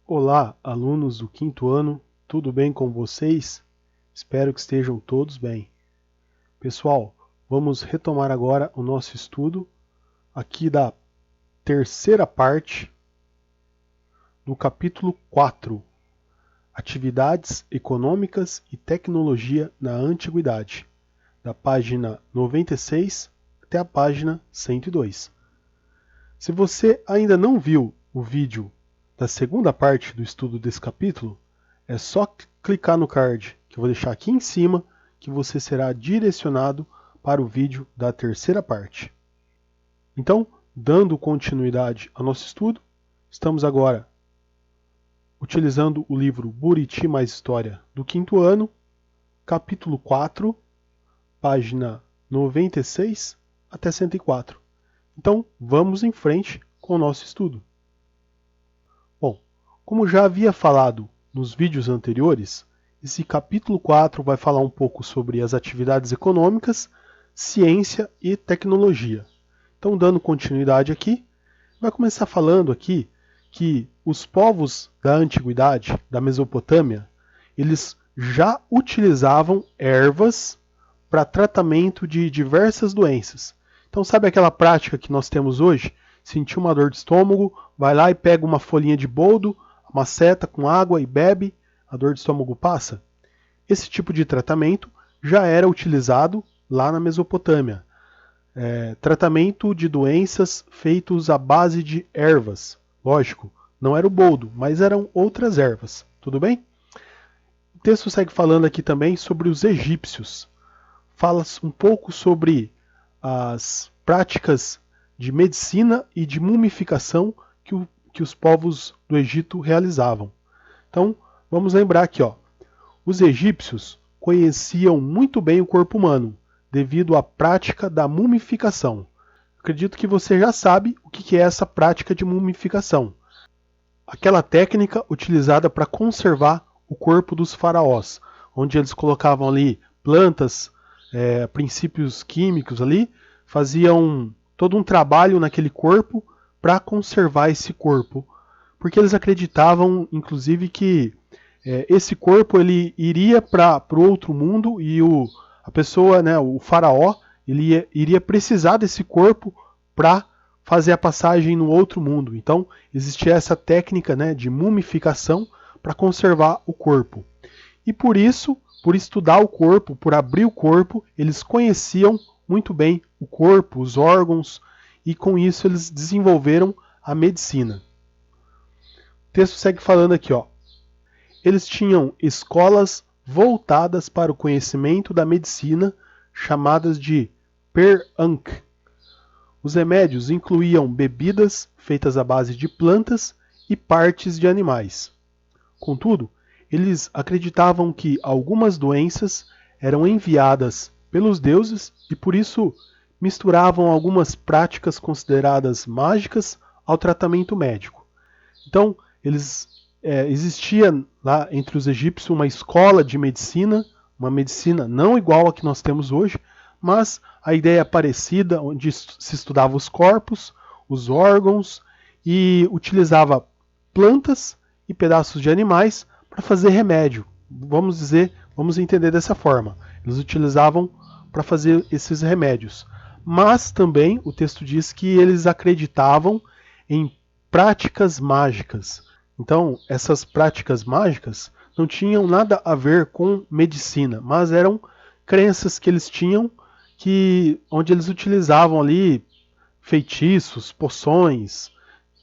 Olá, alunos do quinto ano, tudo bem com vocês? Espero que estejam todos bem. Pessoal, vamos retomar agora o nosso estudo aqui da terceira parte do capítulo 4, Atividades Econômicas e Tecnologia na Antiguidade, da página 96 até a página 102. Se você ainda não viu o vídeo da segunda parte do estudo desse capítulo, é só clicar no card que eu vou deixar aqui em cima que você será direcionado para o vídeo da terceira parte. Então, dando continuidade ao nosso estudo, estamos agora utilizando o livro Buriti mais História do quinto ano, capítulo 4, página 96 até 104. Então, vamos em frente com o nosso estudo. Bom, como já havia falado nos vídeos anteriores, esse capítulo 4 vai falar um pouco sobre as atividades econômicas, ciência e tecnologia. Então, dando continuidade aqui, vai começar falando aqui que os povos da antiguidade, da Mesopotâmia, eles já utilizavam ervas para tratamento de diversas doenças. Então, sabe aquela prática que nós temos hoje? Sentiu uma dor de estômago, vai lá e pega uma folhinha de boldo, uma seta com água e bebe, a dor de estômago passa? Esse tipo de tratamento já era utilizado lá na Mesopotâmia. Tratamento de doenças feitos à base de ervas. Lógico, não era o boldo, mas eram outras ervas. Tudo bem? O texto segue falando aqui também sobre os egípcios. Fala um pouco sobre as práticas de medicina e de mumificação que os povos do Egito realizavam. Então, vamos lembrar aqui, os egípcios conheciam muito bem o corpo humano, devido à prática da mumificação. Acredito que você já sabe o que é essa prática de mumificação. Aquela técnica utilizada para conservar o corpo dos faraós, onde eles colocavam ali plantas, princípios químicos ali, faziam todo um trabalho naquele corpo para conservar esse corpo, porque eles acreditavam, inclusive, que esse corpo ele iria para o outro mundo e a pessoa, o faraó, ele iria precisar desse corpo para fazer a passagem no outro mundo. Então, existia essa técnica, de mumificação para conservar o corpo. E por isso, por estudar o corpo, por abrir o corpo, eles conheciam muito bem o corpo, os órgãos, e com isso eles desenvolveram a medicina. O texto segue falando aqui, Eles tinham escolas voltadas para o conhecimento da medicina, chamadas de Per-Ankh. Os remédios incluíam bebidas feitas à base de plantas e partes de animais. Contudo, eles acreditavam que algumas doenças eram enviadas pelos deuses e por isso misturavam algumas práticas consideradas mágicas ao tratamento médico. Então, existia lá entre os egípcios uma escola de medicina, uma medicina não igual a que nós temos hoje, mas a ideia é parecida, onde se estudava os corpos, os órgãos e utilizava plantas e pedaços de animais para fazer remédio. Vamos entender dessa forma. Eles utilizavam para fazer esses remédios. Mas também o texto diz que eles acreditavam em práticas mágicas. Então, essas práticas mágicas não tinham nada a ver com medicina, mas eram crenças que eles tinham onde eles utilizavam ali feitiços, poções,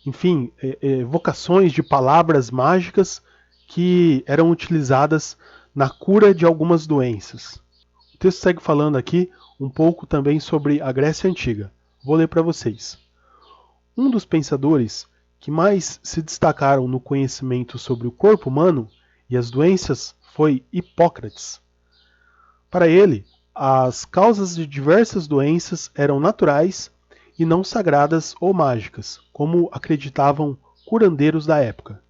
enfim, evocações de palavras mágicas que eram utilizadas na cura de algumas doenças. O texto segue falando aqui um pouco também sobre a Grécia Antiga. Vou ler para vocês. Um dos pensadores que mais se destacaram no conhecimento sobre o corpo humano e as doenças foi Hipócrates. Para ele, as causas de diversas doenças eram naturais e não sagradas ou mágicas, como acreditavam curandeiros da época.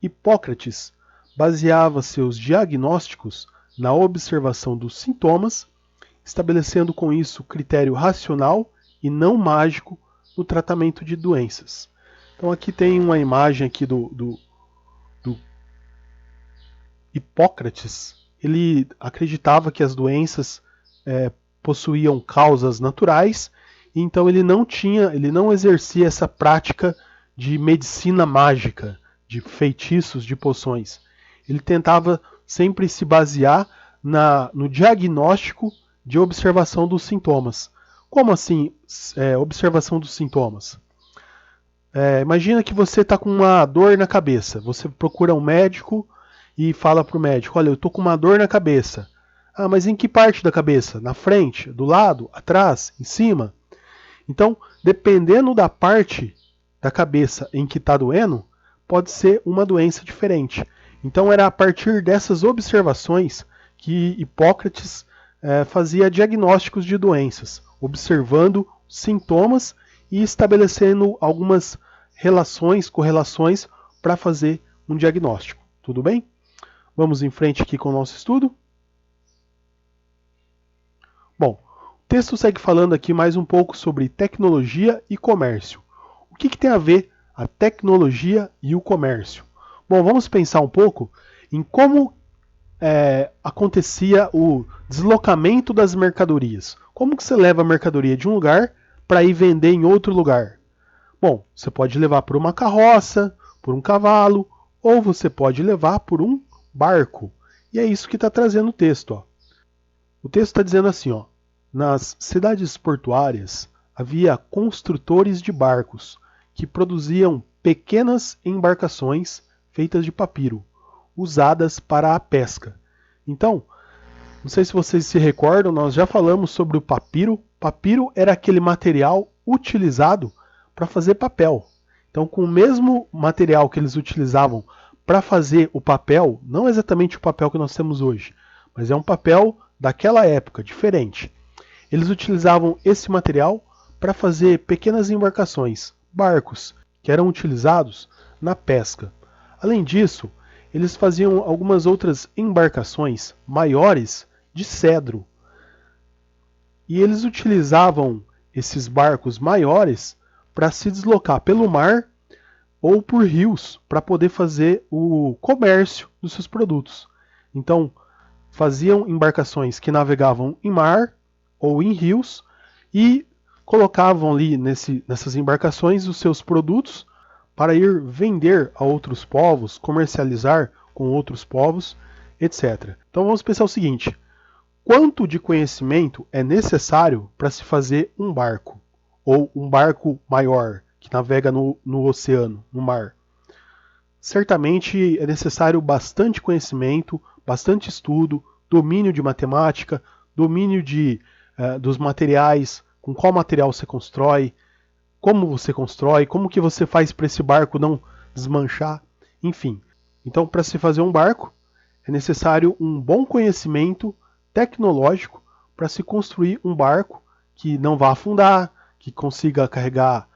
Hipócrates baseava seus diagnósticos na observação dos sintomas, estabelecendo com isso critério racional e não mágico no tratamento de doenças. Então aqui tem uma imagem aqui do do Hipócrates, ele acreditava que as doenças possuíam causas naturais, então ele não exercia essa prática de medicina mágica, de feitiços, de poções. Ele tentava sempre se basear no diagnóstico de observação dos sintomas. Como assim, observação dos sintomas? Imagina que você está com uma dor na cabeça. Você procura um médico e fala para o médico: olha, eu estou com uma dor na cabeça. Ah, mas em que parte da cabeça? Na frente? Do lado? Atrás? Em cima? Então, dependendo da parte da cabeça em que está doendo, pode ser uma doença diferente. Então, era a partir dessas observações que Hipócrates fazia diagnósticos de doenças, observando sintomas e estabelecendo algumas correlações para fazer um diagnóstico. Tudo bem? Vamos em frente aqui com o nosso estudo. Bom, o texto segue falando aqui mais um pouco sobre tecnologia e comércio. O que tem a ver a tecnologia e o comércio? Bom, vamos pensar um pouco em como acontecia o deslocamento das mercadorias. Como que você leva a mercadoria de um lugar para ir vender em outro lugar? Bom, você pode levar por uma carroça, por um cavalo, ou você pode levar por um barco. E é isso que está trazendo o texto. Ó. O texto está dizendo assim, ó, nas cidades portuárias havia construtores de barcos que produziam pequenas embarcações feitas de papiro, usadas para a pesca. Então, não sei se vocês se recordam, nós já falamos sobre o papiro. Papiro era aquele material utilizado para fazer papel. Então, com o mesmo material que eles utilizavam para fazer o papel, não exatamente o papel que nós temos hoje, mas é um papel daquela época, diferente. Eles utilizavam esse material para fazer pequenas embarcações, barcos, que eram utilizados na pesca. Além disso, eles faziam algumas outras embarcações maiores de cedro. E eles utilizavam esses barcos maiores para se deslocar pelo mar ou por rios para poder fazer o comércio dos seus produtos. Então, faziam embarcações que navegavam em mar ou em rios e colocavam ali nessas embarcações os seus produtos para ir vender a outros povos, comercializar com outros povos, etc. Então vamos pensar o seguinte: quanto de conhecimento é necessário para se fazer um barco? Ou um barco maior, que navega no oceano, no mar? Certamente é necessário bastante conhecimento, bastante estudo, domínio de matemática, domínio dos materiais, com qual material você constrói, como que você faz para esse barco não desmanchar, enfim. Então, para se fazer um barco, é necessário um bom conhecimento tecnológico para se construir um barco que não vá afundar, que consiga carregar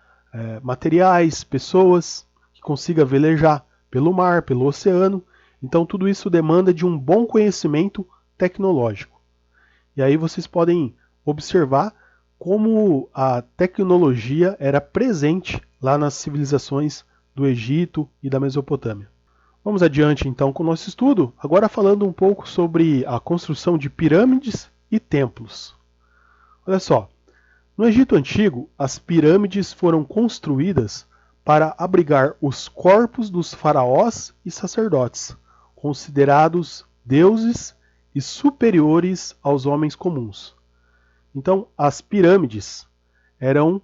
materiais, pessoas, que consiga velejar pelo mar, pelo oceano. Então, tudo isso demanda de um bom conhecimento tecnológico. E aí vocês podem observar como a tecnologia era presente lá nas civilizações do Egito e da Mesopotâmia. Vamos adiante então com o nosso estudo, agora falando um pouco sobre a construção de pirâmides e templos. Olha só, no Egito Antigo, as pirâmides foram construídas para abrigar os corpos dos faraós e sacerdotes, considerados deuses e superiores aos homens comuns. Então, as pirâmides eram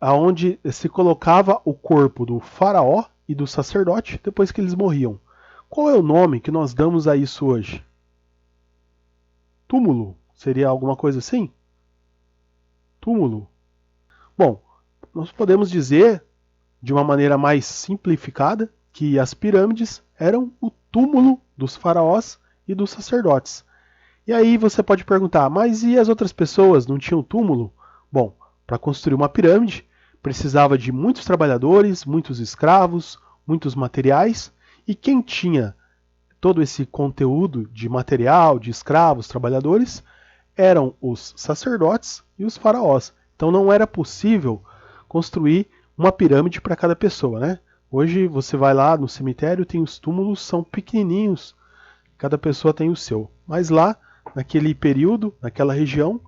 aonde se colocava o corpo do faraó e do sacerdote depois que eles morriam. Qual é o nome que nós damos a isso hoje? Túmulo? Seria alguma coisa assim? Túmulo. Bom, nós podemos dizer, de uma maneira mais simplificada, que as pirâmides eram o túmulo dos faraós e dos sacerdotes. E aí você pode perguntar, mas e as outras pessoas não tinham túmulo? Bom, para construir uma pirâmide, precisava de muitos trabalhadores, muitos escravos, muitos materiais, e quem tinha todo esse conteúdo de material, de escravos, trabalhadores, eram os sacerdotes e os faraós. Então não era possível construir uma pirâmide para cada pessoa, né? Hoje você vai lá no cemitério, tem os túmulos, são pequenininhos, cada pessoa tem o seu. Mas lá, naquele período, naquela região,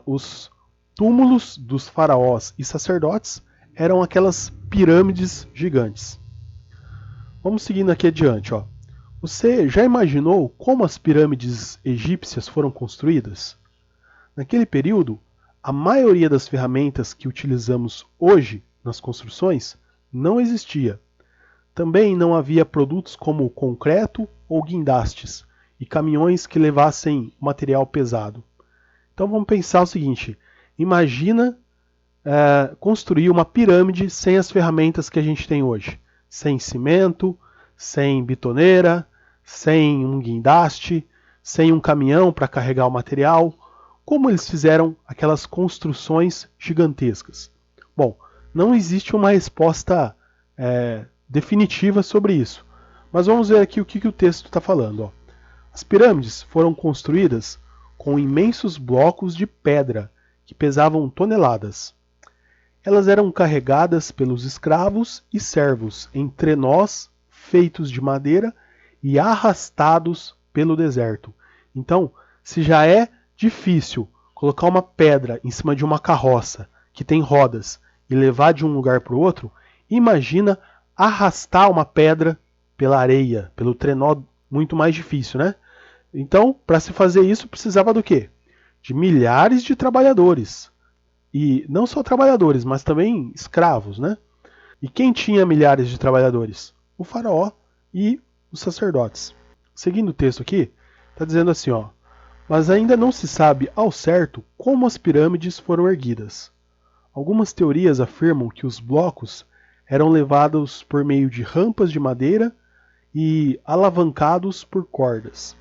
os túmulos dos faraós e sacerdotes eram aquelas pirâmides gigantes. Vamos seguindo aqui adiante. Ó. Você já imaginou como as pirâmides egípcias foram construídas? Naquele período, a maioria das ferramentas que utilizamos hoje nas construções não existia. Também não havia produtos como concreto ou guindastes e caminhões que levassem material pesado. Então vamos pensar o seguinte: imagina construir uma pirâmide sem as ferramentas que a gente tem hoje. Sem cimento, sem bitoneira, sem um guindaste, sem um caminhão para carregar o material. Como eles fizeram aquelas construções gigantescas? Bom, não existe uma resposta definitiva sobre isso. Mas vamos ver aqui o que o texto está falando. Ó. As pirâmides foram construídas com imensos blocos de pedra que pesavam toneladas. Elas eram carregadas pelos escravos e servos em trenós feitos de madeira e arrastados pelo deserto. Então, se já é difícil colocar uma pedra em cima de uma carroça que tem rodas e levar de um lugar para o outro, imagina arrastar uma pedra pela areia, pelo trenó, muito mais difícil, né? Então, para se fazer isso, precisava do quê? De milhares de trabalhadores. E não só trabalhadores, mas também escravos, né? E quem tinha milhares de trabalhadores? O faraó e os sacerdotes. Seguindo o texto aqui, está dizendo assim, ó: mas ainda não se sabe ao certo como as pirâmides foram erguidas. Algumas teorias afirmam que os blocos eram levados por meio de rampas de madeira e alavancados por cordas.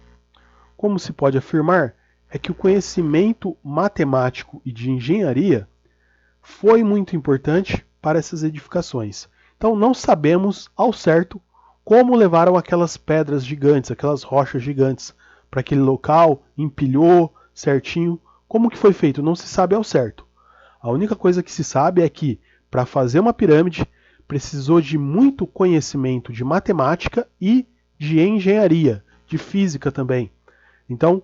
Como se pode afirmar, é que o conhecimento matemático e de engenharia foi muito importante para essas edificações. Então não sabemos ao certo como levaram aquelas pedras gigantes, aquelas rochas gigantes para aquele local, empilhou certinho. Como que foi feito? Não se sabe ao certo. A única coisa que se sabe é que para fazer uma pirâmide precisou de muito conhecimento de matemática e de engenharia, de física também. Então,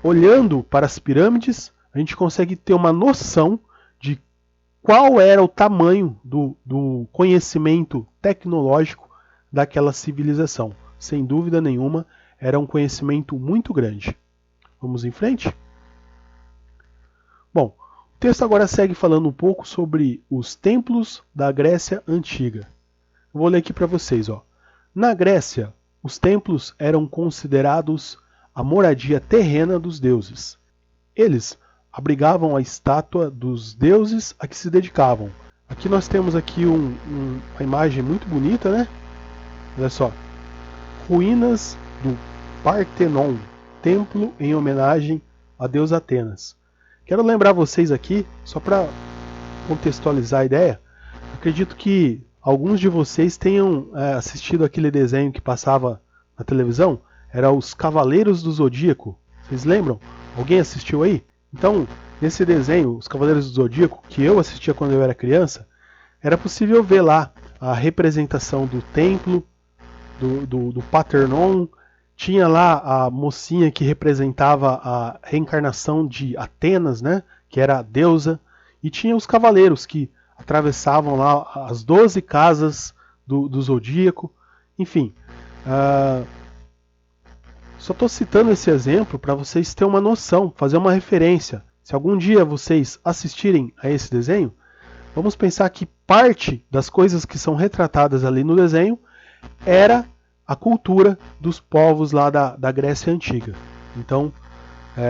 olhando para as pirâmides, a gente consegue ter uma noção de qual era o tamanho do conhecimento tecnológico daquela civilização. Sem dúvida nenhuma, era um conhecimento muito grande. Vamos em frente? Bom, o texto agora segue falando um pouco sobre os templos da Grécia Antiga. Vou ler aqui para vocês. Ó. Na Grécia, os templos eram considerados a moradia terrena dos deuses. Eles abrigavam a estátua dos deuses a que se dedicavam. Aqui nós temos aqui uma imagem muito bonita, né? Olha só. Ruínas do Partenon, templo em homenagem a deus Atenas. Quero lembrar vocês aqui, só para contextualizar a ideia, acredito que alguns de vocês tenham assistido aquele desenho que passava na televisão, era os Cavaleiros do Zodíaco. Vocês lembram? Alguém assistiu aí? Então, nesse desenho, os Cavaleiros do Zodíaco, que eu assistia quando eu era criança, era possível ver lá a representação do templo, do Partenon. Tinha lá a mocinha que representava a reencarnação de Atenas, né, que era a deusa, e tinha os cavaleiros que atravessavam lá as 12 casas do Zodíaco. Enfim, só estou citando esse exemplo para vocês terem uma noção, fazer uma referência. Se algum dia vocês assistirem a esse desenho, vamos pensar que parte das coisas que são retratadas ali no desenho era a cultura dos povos lá da Grécia Antiga. Então,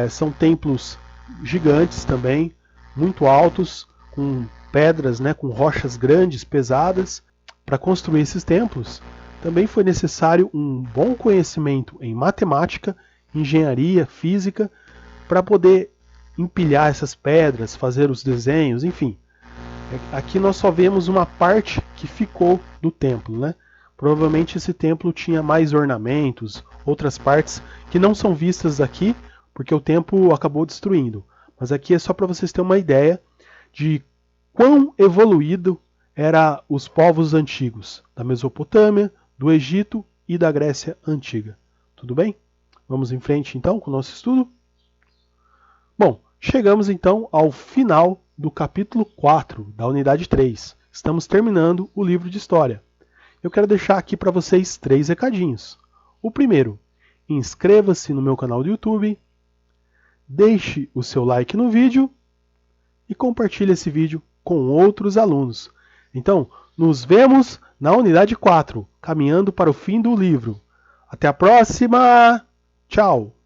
são templos gigantes também, muito altos, com pedras, né, com rochas grandes, pesadas. Para construir esses templos, também foi necessário um bom conhecimento em matemática, engenharia, física, para poder empilhar essas pedras, fazer os desenhos, enfim. Aqui nós só vemos uma parte que ficou do templo, né? Provavelmente esse templo tinha mais ornamentos, outras partes que não são vistas aqui, porque o tempo acabou destruindo. Mas aqui é só para vocês terem uma ideia de quão evoluído eram os povos antigos da Mesopotâmia, do Egito e da Grécia Antiga. Tudo bem? Vamos em frente então com o nosso estudo? Bom, chegamos então ao final do capítulo 4 da unidade 3. Estamos terminando o livro de história. Eu quero deixar aqui para vocês 3 recadinhos. O primeiro, inscreva-se no meu canal do YouTube, deixe o seu like no vídeo e compartilhe esse vídeo com outros alunos. Então, nos vemos na unidade 4, caminhando para o fim do livro. Até a próxima! Tchau!